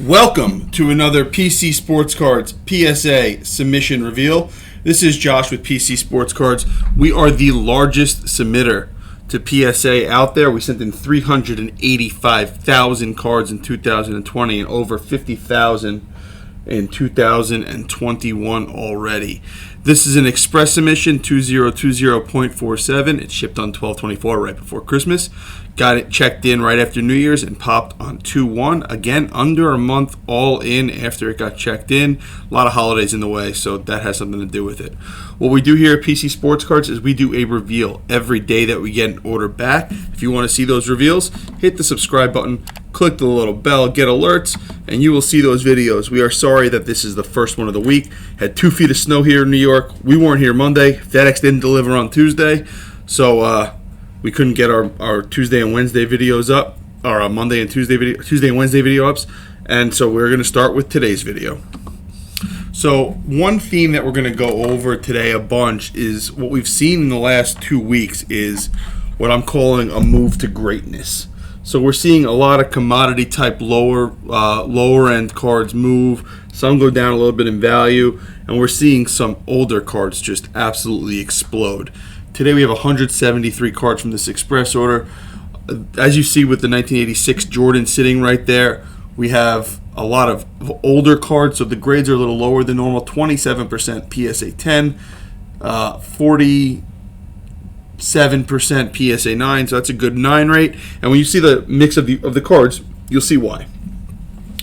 Welcome to another PC Sports Cards PSA submission reveal. This is Josh with PC Sports Cards. We are the largest submitter to PSA out there. We sent in 385,000 cards in 2020 and over 50,000 in 2021 already. This is an express submission, 2020.47. It shipped on 12/24 right before Christmas. Got it checked in right after New Year's and popped on 2/1. Again, under a month all in after it got checked in. A lot of holidays in the way, so that has something to do with it. What we do here at PC Sports Cards is we do a reveal every day that we get an order back. If you want to see those reveals, hit the subscribe button, click the little bell, get alerts, and you will see those videos. We are sorry that this is the first one of the week. Had 2 feet of snow here in New York. We weren't here Monday. FedEx didn't deliver on Tuesday, so we couldn't get our Tuesday and Wednesday videos up, our Tuesday and Wednesday video ups, and so we're going to start with today's video. So one theme that we're going to go over today a bunch is what we've seen in the last 2 weeks is what I'm calling a move to greatness. So we're seeing a lot of commodity type lower end cards move. Some go down a little bit in value, and we're seeing some older cards just absolutely explode. Today we have 173 cards from this express order. As you see with the 1986 Jordan sitting right there, we have a lot of older cards, so the grades are a little lower than normal. 27% PSA 10, 47% PSA 9, so that's a good 9 rate. And when you see the mix of the cards, you'll see why.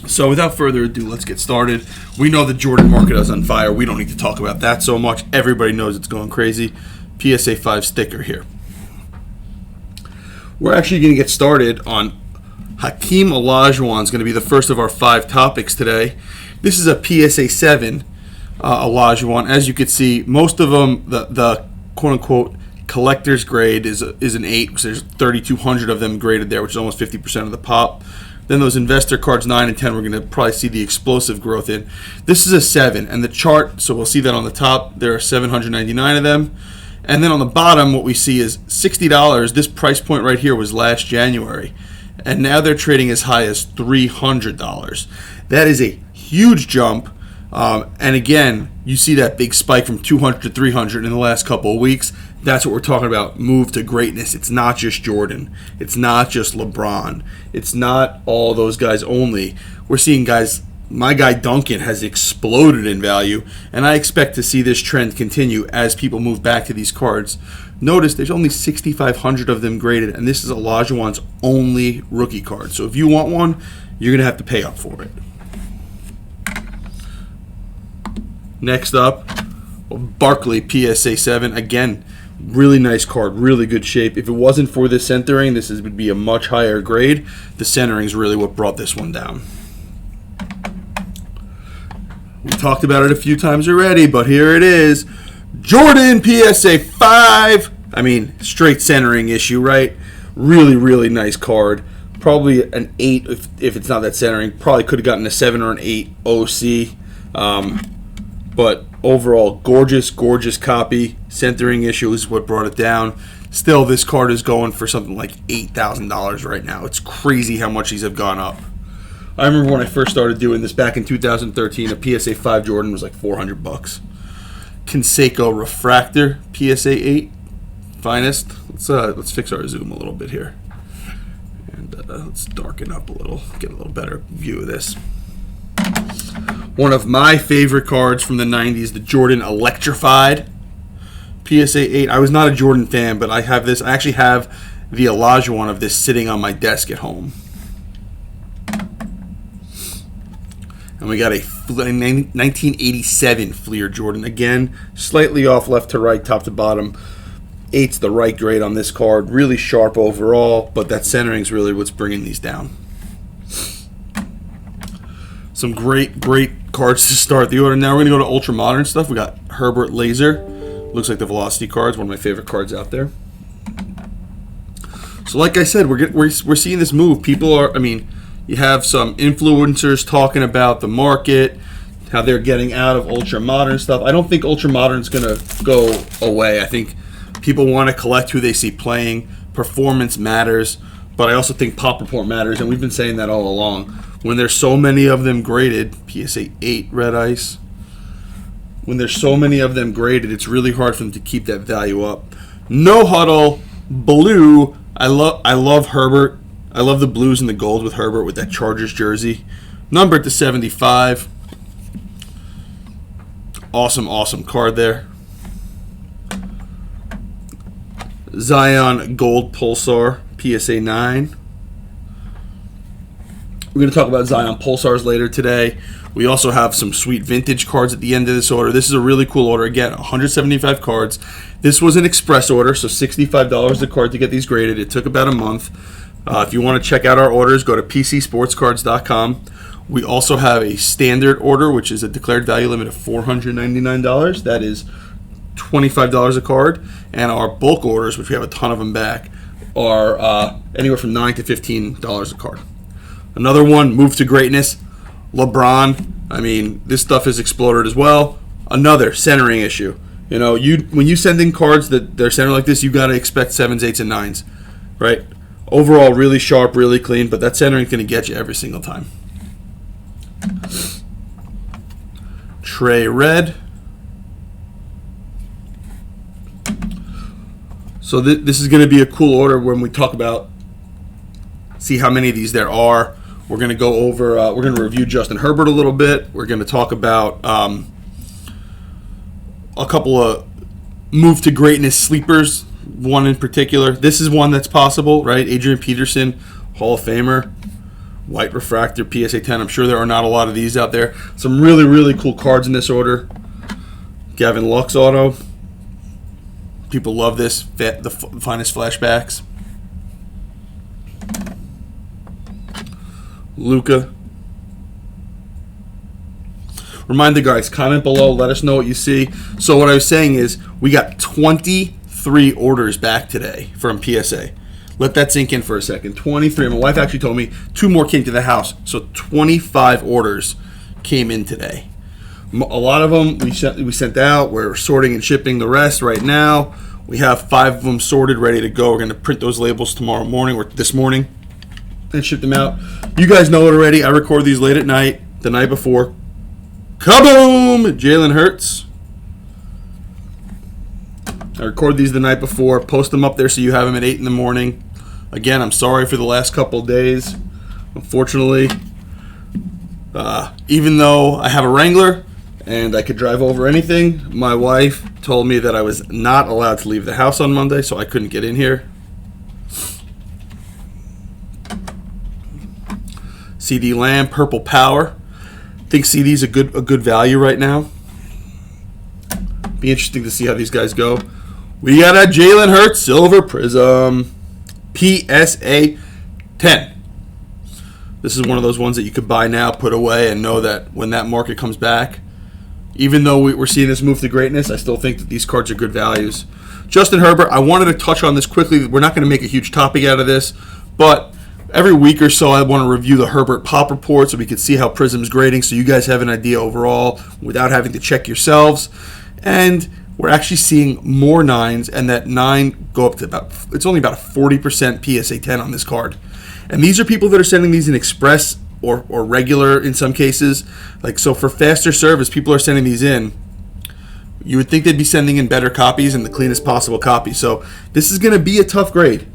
So without further ado, let's get started. We know the Jordan market is on fire. We don't need to talk about that so much. Everybody knows it's going crazy. PSA 5 sticker here. We're actually going to get started on Hakeem Olajuwon. Is going to be the first of our 5 topics today. This is a PSA 7 Olajuwon. As you can see, most of them, the quote-unquote collector's grade is an 8, so there's 3,200 of them graded there, which is almost 50% of the pop. Then those investor cards 9 and 10, we're going to probably see the explosive growth in. This is a 7, and the chart, so we'll see that on the top, there are 799 of them. And then on the bottom, what we see is $60. This price point right here was last January. And now they're trading as high as $300. That is a huge jump. And again, you see that big spike from 200 to 300 in the last couple of weeks. That's what we're talking about, move to greatness. It's not just Jordan. It's not just LeBron. It's not all those guys only. We're seeing guys. My guy Duncan has exploded in value, and I expect to see this trend continue as people move back to these cards. Notice there's only 6,500 of them graded, and this is Olajuwon's only rookie card. So if you want one, you're going to have to pay up for it. Next up, Barclay PSA 7. Again, really nice card, really good shape. If it wasn't for this centering, this would be a much higher grade. The centering is really what brought this one down. We talked about it a few times already, but here it is. Jordan PSA 5. I mean, straight centering issue, right? Really, really nice card. Probably an 8 if it's not that centering. Probably could have gotten a 7 or an 8 OC. But overall, gorgeous, gorgeous copy. Centering issue is what brought it down. Still, this card is going for something like $8,000 right now. It's crazy how much these have gone up. I remember when I first started doing this back in 2013, a PSA 5 Jordan was like $400. Conseco Refractor PSA 8 finest. Let's fix our zoom a little bit here, and let's darken up a little, get a little better view of this. One of my favorite cards from the 90s, the Jordan Electrified PSA 8. I was not a Jordan fan, but I have this. I actually have the Olajuwon of this sitting on my desk at home. And we got a 1987 Fleer Jordan. Again, slightly off left to right, top to bottom. 8's the right grade on this card. Really sharp overall, but that centering is really what's bringing these down. Some great, great cards to start the order. Now we're going to go to ultra modern stuff. We got Herbert Laser. Looks like the Velocity card's one of my favorite cards out there. So like I said, we're seeing this move. People are, you have some influencers talking about the market, how they're getting out of ultra modern stuff. I don't think ultra modern is going to go away. I think people want to collect who they see playing. Performance matters, but I also think pop report matters, and we've been saying that all along. when there's so many of them graded, PSA 8 red ice, when there's so many of them graded, it's really hard for them to keep that value up. No Huddle, blue. I love Herbert. I love the blues and the gold with Herbert with that Chargers jersey. Numbered to 75. Awesome, awesome card there. Zion Gold Pulsar, PSA 9. We're going to talk about Zion Pulsars later today. We also have some sweet vintage cards at the end of this order. This is a really cool order. Again, 175 cards. This was an express order, so $65 a card to get these graded. It took about a month. If you want to check out our orders, go to pcsportscards.com. We also have a standard order, which is a declared value limit of $499. That is $25 a card. And our bulk orders, which we have a ton of them back, are anywhere from $9 to $15 a card. Another one, Move to Greatness, LeBron. I mean, this stuff has exploded as well. Another centering issue. You know, when you send in cards that they're centered like this, you got to expect 7s, 8s, and 9s, right? Overall, really sharp, really clean, but that centering is going to get you every single time. Trey Red. So this is going to be a cool order when we talk about, see how many of these there are. We're going to go over, we're going to review Justin Herbert a little bit. We're going to talk about a couple of Move to Greatness sleepers, one in particular. This is one that's possible, right? Adrian Peterson, Hall of Famer. White Refractor, PSA 10. I'm sure there are not a lot of these out there. Some really, really cool cards in this order. Gavin Lux auto. People love this. The finest flashbacks. Luka. Remind the guys, comment below. Let us know what you see. So what I was saying is we got 23 orders back today from PSA. Let that sink in for a second. 23. My wife actually told me 2 more came to the house. So 25 orders came in today. A lot of them we sent out. We're sorting and shipping the rest right now. We have 5 of them sorted, ready to go. We're going to print those labels tomorrow morning or this morning and ship them out. You guys know it already. I record these late at night, the night before. Kaboom! Jalen Hurts. I record these the night before, post them up there so you have them at 8 in the morning. Again, I'm sorry for the last couple of days. Unfortunately, even though I have a Wrangler and I could drive over anything, my wife told me that I was not allowed to leave the house on Monday, so I couldn't get in here. CD Lamb, Purple Power. I think CD's a good value right now. Be interesting to see how these guys go. We got a Jalen Hurts Silver Prism. PSA 10. This is one of those ones that you could buy now, put away, and know that when that market comes back, even though we're seeing this move to greatness, I still think that these cards are good values. Justin Herbert, I wanted to touch on this quickly. We're not going to make a huge topic out of this, but every week or so I want to review the Herbert Pop Report so we can see how Prism's grading so you guys have an idea overall without having to check yourselves. And we're actually seeing more 9s, and that 9 go up to it's only about a 40% PSA 10 on this card. And these are people that are sending these in express or regular in some cases. Like, so for faster service, people are sending these in. You would think they'd be sending in better copies and the cleanest possible copy. So this is going to be a tough grade.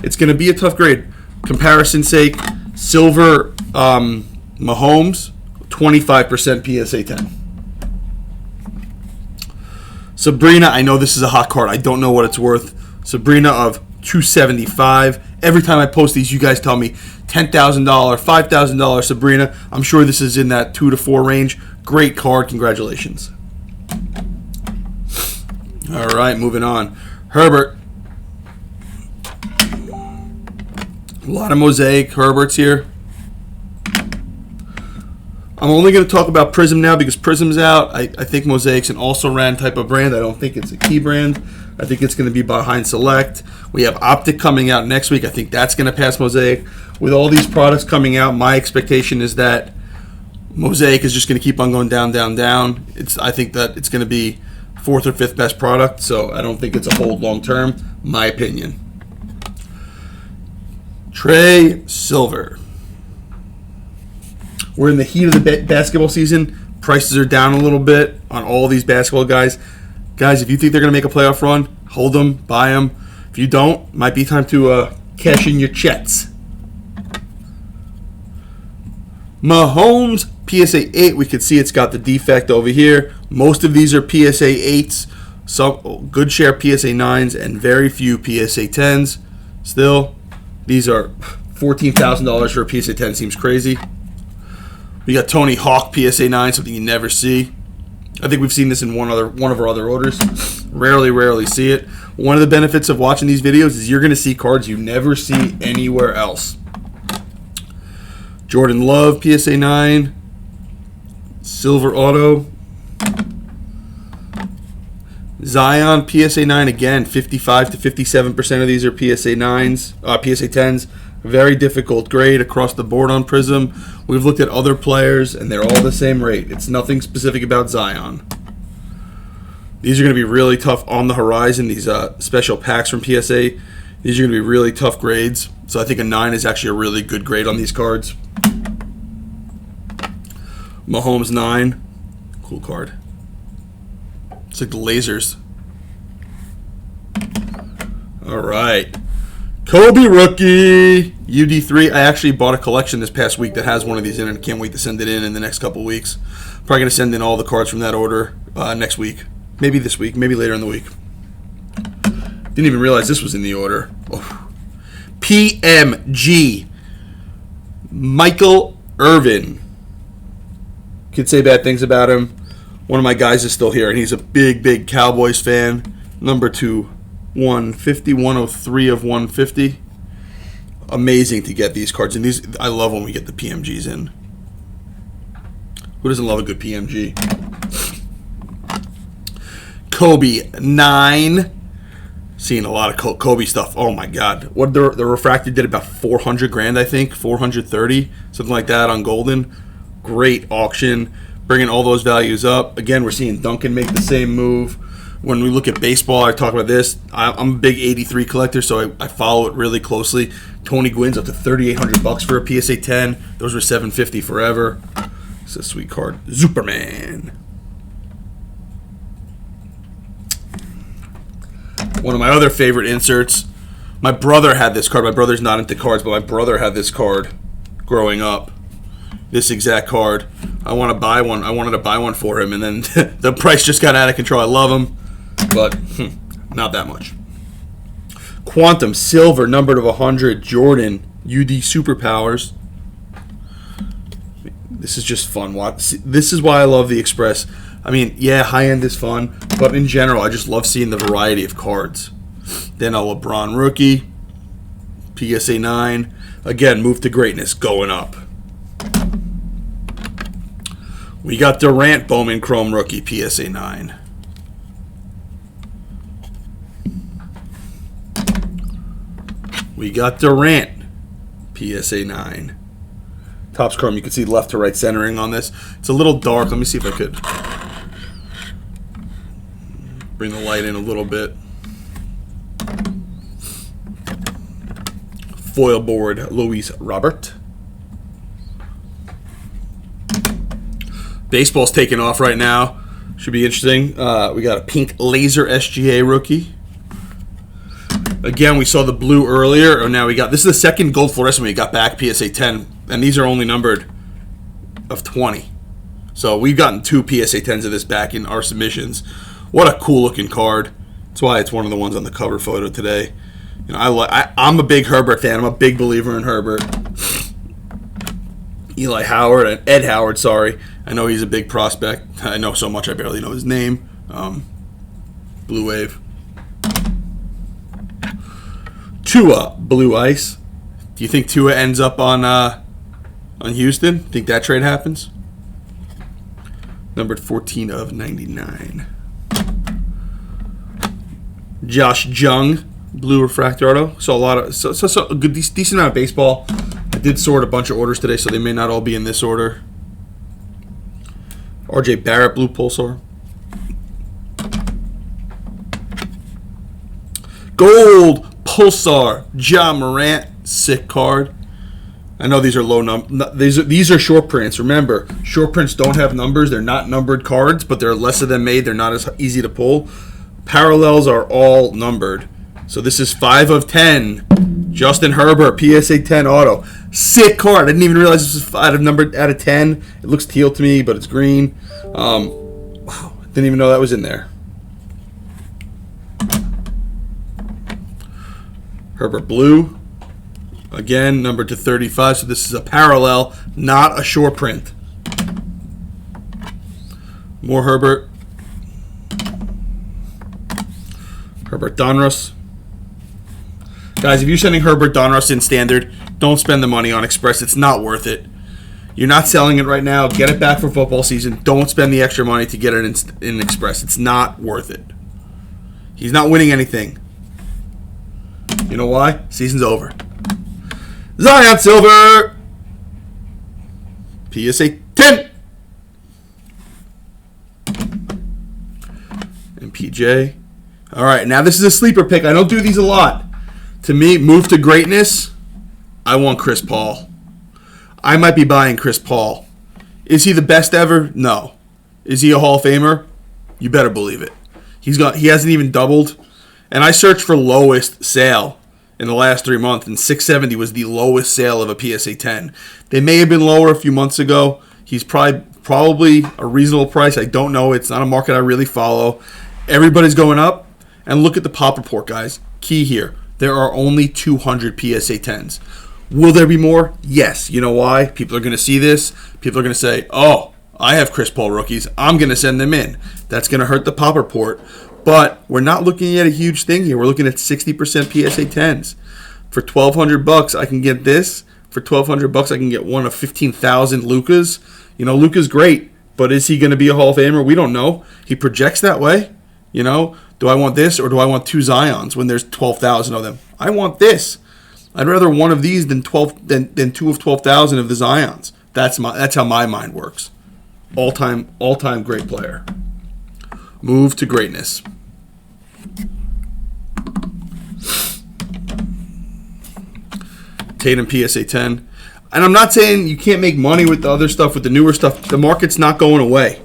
It's going to be a tough grade. Comparison's sake, silver Mahomes, 25% PSA 10. Sabrina, I know this is a hot card. I don't know what it's worth. Sabrina of 275. Every time I post these, you guys tell me $10,000, $5,000 Sabrina. I'm sure this is in that 2 to 4 range. Great card. Congratulations. All right, moving on. Herbert. A lot of mosaic Herberts here. I'm only going to talk about Prism now because Prism's out. I think Mosaic's an also-ran type of brand. I don't think it's a key brand. I think it's going to be behind Select. We have Optic coming out next week. I think that's going to pass Mosaic. With all these products coming out, my expectation is that Mosaic is just going to keep on going down, down, down. I think that it's going to be 4th or 5th best product, so I don't think it's a hold long-term, my opinion. Trey Silver. We're in the heat of the basketball season. Prices are down a little bit on all these basketball guys. Guys, if you think they're going to make a playoff run, hold them, buy them. If you don't, might be time to cash in your checks. Mahomes PSA 8. We can see it's got the defect over here. Most of these are PSA 8s. Some good share PSA 9s and very few PSA 10s. Still, these are $14,000 for a PSA 10. Seems crazy. We got Tony Hawk PSA 9, something you never see. I think we've seen this in one of our other orders. Rarely see it. One of the benefits of watching these videos is you're going to see cards you never see anywhere else. Jordan Love PSA 9. Silver Auto. Zion PSA 9 again. 55 to 57% of these are PSA 9s, PSA 10s. Very difficult grade across the board on Prism. We've looked at other players, and they're all the same rate. It's nothing specific about Zion. These are going to be really tough on the horizon, these special packs from PSA. These are going to be really tough grades. So I think a 9 is actually a really good grade on these cards. Mahomes 9. Cool card. It's like the lasers. All right. Kobe Rookie UD3. I actually bought a collection this past week that has one of these in it. I can't wait to send it in the next couple weeks. Probably going to send in all the cards from that order next week. Maybe this week. Maybe later in the week. Didn't even realize this was in the order. Oh. PMG. Michael Irvin. Could say bad things about him. One of my guys is still here, and he's a big Cowboys fan. Number 2. 150, 103 of 150. Amazing to get these cards. And these, I love when we get the PMGs in. Who doesn't love a good PMG? Kobe 9. Seeing a lot of Kobe stuff. Oh my God. What the refractor did about 400 grand, I think. 430, something like that on Golden. Great auction. Bringing all those values up. Again, we're seeing Duncan make the same move. When we look at baseball, I talk about this. I'm a big 83 collector, so I follow it really closely. Tony Gwynn's up to $3,800 for a PSA 10. Those were $750 forever. It's a sweet card. Superman. One of my other favorite inserts. My brother had this card. My brother's not into cards, but my brother had this card growing up. This exact card. I want to buy one. I wanted to buy one for him, and then the price just got out of control. I love him, but not that much. Quantum Silver, numbered of 100. Jordan UD Superpowers. This is just fun. This is why I love the Express. I mean, yeah, high end is fun, but in general, I just love seeing the variety of cards. Then a LeBron Rookie, PSA 9. Again, move to greatness, going up. We got Durant Bowman Chrome Rookie, PSA 9. We got Durant, PSA 9. Topps Chrome, you can see left to right centering on this. It's a little dark. Let me see if I could bring the light in a little bit. Foil board, Luis Robert. Baseball's taking off right now. Should be interesting. We got a pink laser SGA rookie. Again, we saw the blue earlier. Now we got, this is the second gold fluorescent we got back, PSA 10. And these are only numbered of 20. So we've gotten 2 PSA 10s of this back in our submissions. What a cool looking card. That's why it's one of the ones on the cover photo today. You know, I'm a big Herbert fan. I'm a big believer in Herbert. Eli Howard and Ed Howard, sorry. I know he's a big prospect. I know so much I barely know his name. Blue Wave. Tua, Blue Ice. Do you think Tua ends up on Houston? Think that trade happens? Numbered 14 of 99. Josh Jung, Blue Refractor Auto. So a lot of so a good decent amount of baseball. I did sort a bunch of orders today, so they may not all be in this order. RJ Barrett, Blue Pulsar. Gold Pulsar, Ja Morant, sick card. I know these are these are short prints. Remember, short prints don't have numbers. They're not numbered cards, but there are less of them made. They're not as easy to pull. Parallels are all numbered. So this is 5 of 10. Justin Herbert, PSA 10 auto. Sick card. I didn't even realize this was out of 10. It looks teal to me, but it's green. Wow, didn't even know that was in there. Herbert blue. Again, numbered to 35. So this is a parallel, not a short print. More Herbert. Herbert Donruss. Guys, if you're sending Herbert Donruss in standard, don't spend the money on Express. It's not worth it. You're not selling it right now. Get it back for football season. Don't spend the extra money to get it in Express. It's not worth it. He's not winning anything. You know why? Season's over. Zion Silver. PSA 10. And PJ. All right, now this is a sleeper pick. I don't do these a lot. To me, move to greatness, I want Chris Paul. I might be buying Chris Paul. Is he the best ever? No. Is he a Hall of Famer? You better believe it. He hasn't even doubled. And I searched for lowest sale in the last 3 months, and 670 was the lowest sale of a PSA 10. They may have been lower a few months ago. He's probably a reasonable price. I don't know. It's not a market I really follow. Everybody's going up. And look at the pop report, guys. Key here. There are only 200 PSA 10s. Will there be more? Yes. You know why? People are going to see this. People are going to say, oh, I have Chris Paul rookies. I'm going to send them in. That's going to hurt the pop report. But we're not looking at a huge thing here. We're looking at 60% PSA 10s. For $1,200, I can get this. For $1,200, I can get one of 15,000 Lukas. You know, Luka's great, but is he going to be a Hall of Famer? We don't know. He projects that way. You know, do I want this or do I want 2 Zions when there's 12,000 of them? I want this. I'd rather one of these than 2 of 12,000 of the Zions. That's how my mind works. All time great player. Move to greatness. Tatum PSA 10. And I'm not saying you can't make money with the other stuff, with the newer stuff. The market's not going away.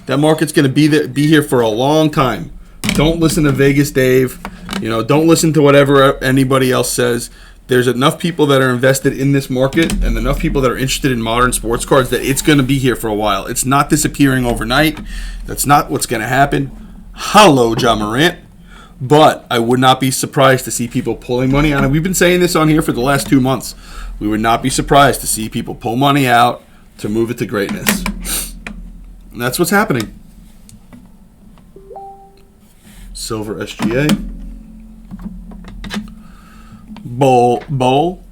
That market's going to be here for a long time. Don't listen to Vegas Dave. You know, don't listen to whatever anybody else says. There's enough people that are invested in this market and enough people that are interested in modern sports cards that it's going to be here for a while. It's not disappearing overnight. That's not what's going to happen. Hello, Ja Morant. But I would not be surprised to see people pulling money out. And we've been saying this on here for the last 2 months. We would not be surprised to see people pull money out to move it to greatness. And that's what's happening. Silver SGA. Bowl.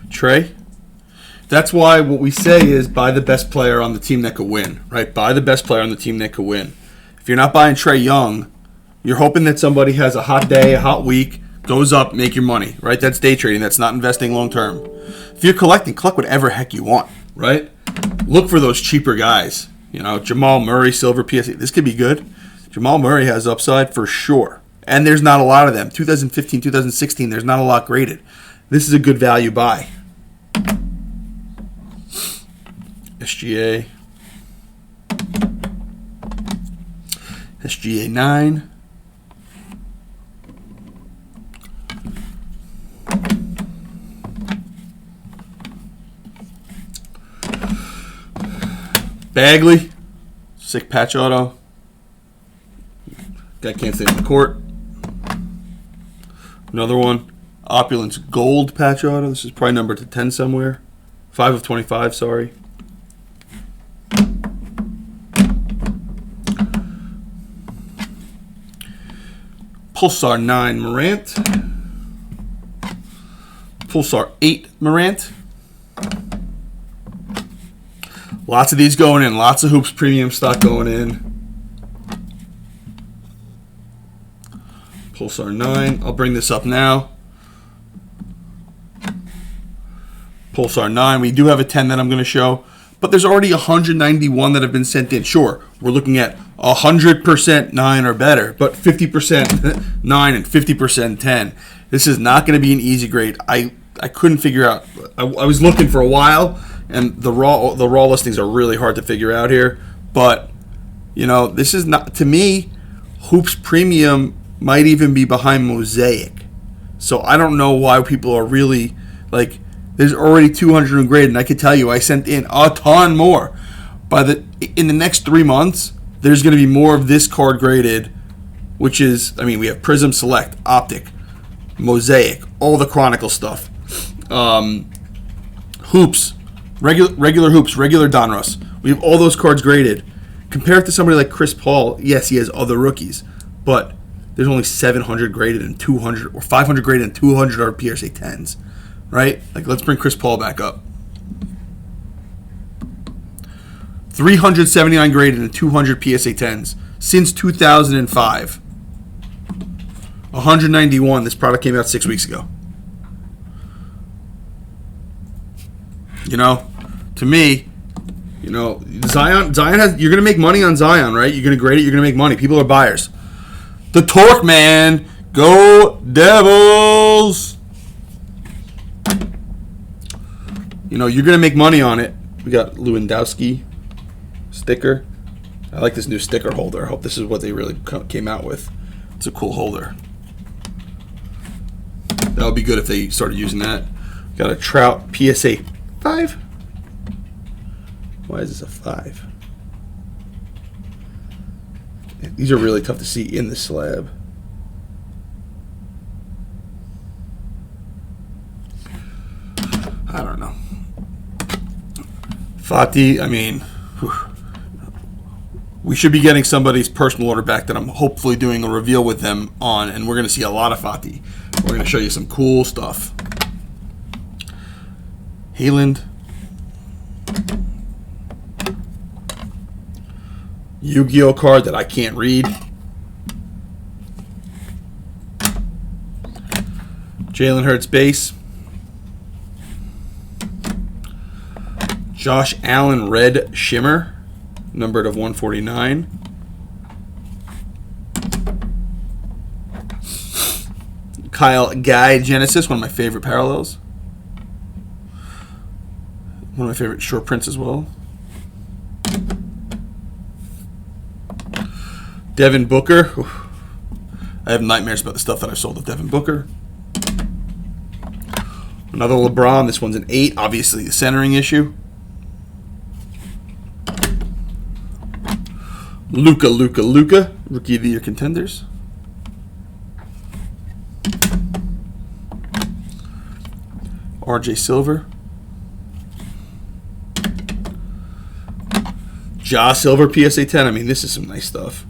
Trey. That's why what we say is buy the best player on the team that could win, right? Buy the best player on the team that could win. If you're not buying Trae Young, you're hoping that somebody has a hot day, a hot week, goes up, make your money, right? That's day trading. That's not investing long term. If you're collecting, collect whatever heck you want, right? Look for those cheaper guys. You know, Jamal Murray, silver PSA. This could be good. Jamal Murray has upside for sure. And there's not a lot of them. 2015, 2016, there's not a lot graded. This is a good value buy. SGA. SGA 9. Bagley. Sick patch auto. Guy can't stay on the court. Another one. Opulence gold patch auto. This is probably numbered to 10 somewhere. 5 of 25, sorry. Pulsar 9 Morant. Pulsar 8 Morant. Lots of these going in. Lots of Hoops premium stock going in. Pulsar 9. I'll bring this up now. Pulsar 9. We do have a 10 that I'm going to show. But there's already 191 that have been sent in. Sure, we're looking at 100% 9 or better. But 50% 9 and 50% 10. This is not going to be an easy grade. I couldn't figure out. I was looking for a while, and the raw listings are really hard to figure out here. But this is not, to me, Hoops Premium might even be behind Mosaic. So I don't know why people are really like. There's already 200 graded, and I can tell you, I sent in a ton more. In the next 3 months, there's going to be more of this card graded, which is, we have Prism Select, Optic, Mosaic, all the Chronicle stuff, Hoops, regular Hoops, regular Donruss. We have all those cards graded. Compare it to somebody like Chris Paul. Yes, he has other rookies, but there's only 700 graded and 200, or 500 graded and 200 are PSA 10s, right? Like, let's bring Chris Paul back up. 379 graded and 200 PSA 10s since 2005. 191. This product came out 6 weeks ago. To me, Zion has. You're gonna make money on Zion, right? You're gonna grade it. You're gonna make money. People are buyers. The Torque Man, go Devils! You're gonna make money on it. We got Lewandowski sticker. I like this new sticker holder. I hope this is what they really came out with. It's a cool holder. That would be good if they started using that. Got a Trout PSA 5. Why is this a 5? These are really tough to see in the slab. I don't know. Fati, we should be getting somebody's personal order back that I'm hopefully doing a reveal with them on, and we're going to see a lot of Fati. We're going to show you some cool stuff. Haaland. Yu-Gi-Oh card that I can't read. Jalen Hurts base. Josh Allen red shimmer, numbered of 149. Kyle Guy Genesis, one of my favorite parallels. One of my favorite short prints as well. Devin Booker. I have nightmares about the stuff that I sold of Devin Booker. Another LeBron. This one's an 8. Obviously, the centering issue. Luka. Rookie of the Year contenders. RJ Silver. Ja Silver PSA 10. This is some nice stuff.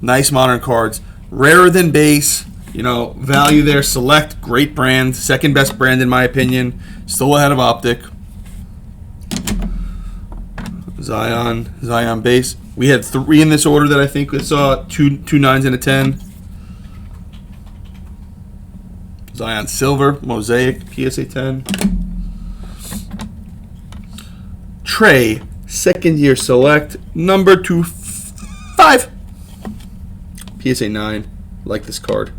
Nice modern cards. Rarer than base. Value there. Select. Great brand. Second best brand in my opinion. Still ahead of Optic. Zion base. We had 3 in this order that I think we saw. Two 9s and a 10. Zion Silver. Mosaic. PSA 10. Trey. Second year select. Number 2/5. PSA 9. Like this card.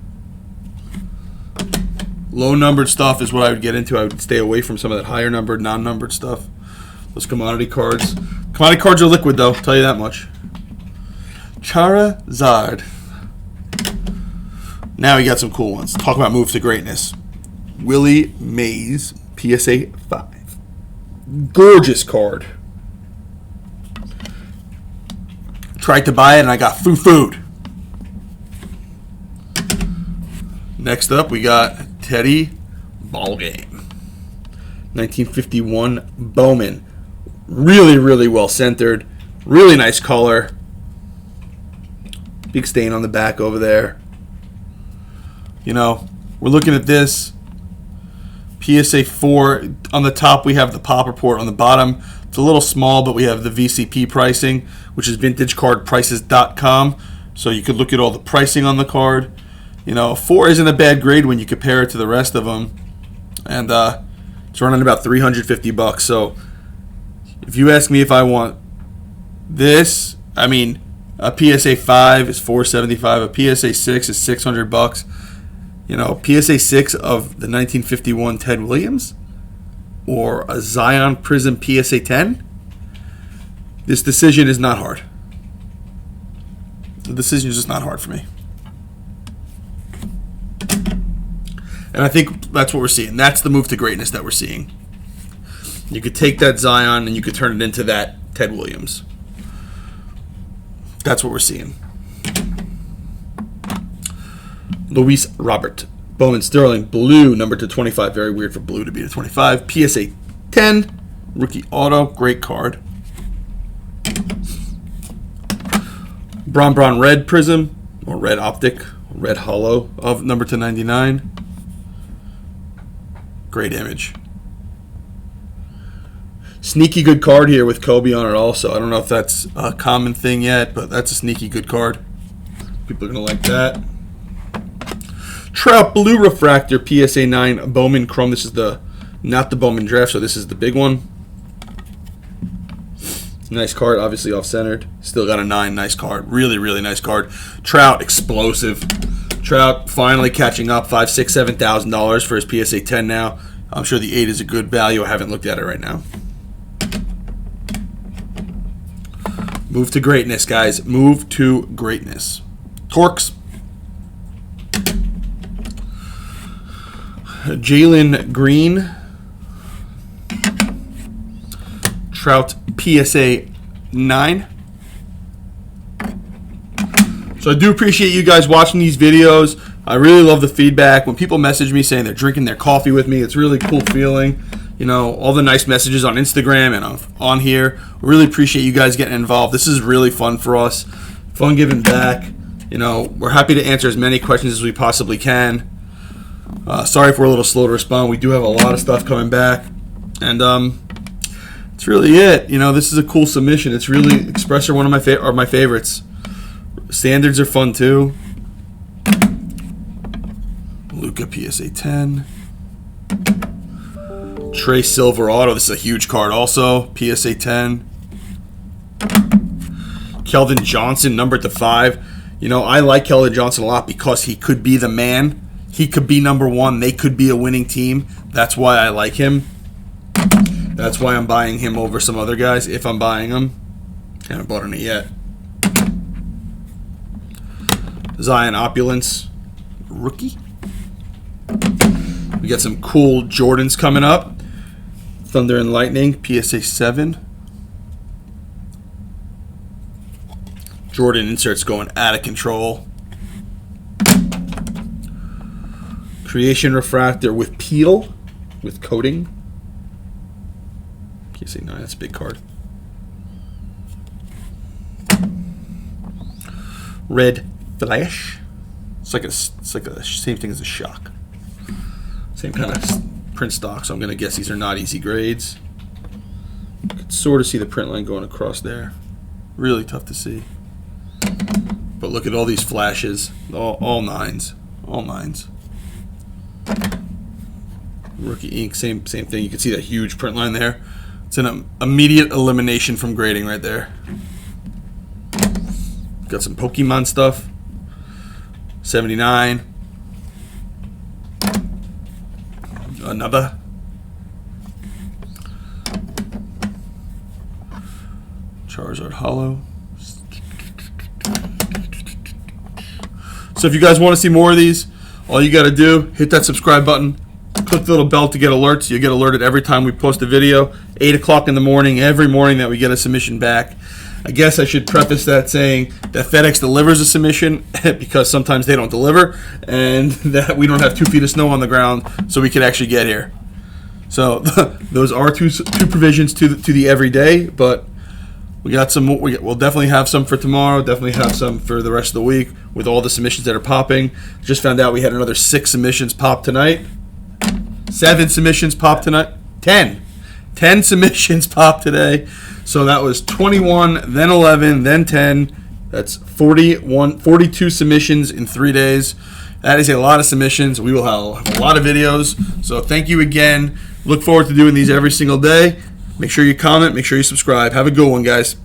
Low numbered stuff is what I would get into. I would stay away from some of that higher numbered, non-numbered stuff. Those commodity cards. Commodity cards are liquid though, I'll tell you that much. Charizard. Now we got some cool ones. Talk about moves to greatness. Willie Mays, PSA 5. Gorgeous card. Tried to buy it and I got food. Next up, we got Teddy Ballgame. 1951 Bowman. Really, really well centered. Really nice color. Big stain on the back over there. We're looking at this. PSA 4. On the top, we have the pop report. On the bottom, it's a little small, but we have the VCP pricing, which is vintagecardprices.com. So you could look at all the pricing on the card. 4 isn't a bad grade when you compare it to the rest of them. And it's running about $350. So if you ask me if I want this, a PSA 5 is $475. A PSA 6 is $600. You know, PSA 6 of the 1951 Ted Williams or a Zion Prism PSA 10. This decision is not hard. The decision is just not hard for me. And I think that's what we're seeing. That's the move to greatness that we're seeing. You could take that Zion and you could turn it into that Ted Williams. That's what we're seeing. Luis Robert. Bowman Sterling. Blue, number to 25. Very weird for blue to be to 25. PSA 10. Rookie auto. Great card. Bron Red Prism. Or Red Optic. Red Hollow of number to 99. Great image. Sneaky good card here with Kobe on it also. I don't know if that's a common thing yet, but that's a sneaky good card. People are going to like that. Trout Blue Refractor PSA 9 Bowman Chrome. This is not the Bowman Draft, so this is the big one. Nice card, obviously off-centered. Still got a 9. Nice card. Really, really nice card. Trout, explosive. Trout finally catching up. $5,000, $6,000, $7,000 for his PSA 10 now. I'm sure the 8 is a good value. I haven't looked at it right now. Move to greatness, guys. Move to greatness. Torques. Jalen Green. Trout PSA 9. So I do appreciate you guys watching these videos. I really love the feedback. When people message me saying they're drinking their coffee with me, it's a really cool feeling. You know, all the nice messages on Instagram and on here. Really appreciate you guys getting involved. This is really fun for us. Fun giving back. You know, we're happy to answer as many questions as we possibly can. Sorry if we're a little slow to respond. We do have a lot of stuff coming back. And that's really it. You know, this is a cool submission. It's really Express are one of my favorites. Standards are fun too. Luka PSA 10. Trey Silver Auto. This is a huge card also. PSA 10. Keldon Johnson, numbered to 5. You know, I like Keldon Johnson a lot because he could be the man. He could be number 1. They could be a winning team. That's why I like him. That's why I'm buying him over some other guys, if I'm buying them. Haven't bought any yet. Zion Opulence Rookie. We got some cool Jordans coming up. Thunder and Lightning, PSA 7. Jordan inserts going out of control. Creation Refractor with peel, with coating. PSA 9, that's a big card. Red Flash. It's like a same thing as a Shock. Same kind of print stock, so I'm going to guess these are not easy grades. You can sort of see the print line going across there. Really tough to see. But look at all these flashes. All 9s. All 9s. Rookie ink, same thing. You can see that huge print line there. It's an immediate elimination from grading right there. Got some Pokemon stuff. 79. Another. Charizard Hollow. So if you guys want to see more of these, all you got to do, hit that subscribe button, click the little bell to get alerts. You get alerted every time we post a video. 8 o'clock in the morning, every morning that we get a submission back. I guess I should preface that saying that FedEx delivers a submission because sometimes they don't deliver, and that we don't have 2 feet of snow on the ground so we can actually get here. So those are two provisions to the everyday, but we got some. We'll definitely have some for tomorrow. Definitely have some for the rest of the week with all the submissions that are popping. Just found out we had another 6 submissions pop tonight. 7 submissions pop tonight. 10 submissions pop today. So that was 21, then 11, then 10. That's 42 submissions in 3 days. That is a lot of submissions. We will have a lot of videos. So thank you again. Look forward to doing these every single day. Make sure you comment. Make sure you subscribe. Have a good one, guys.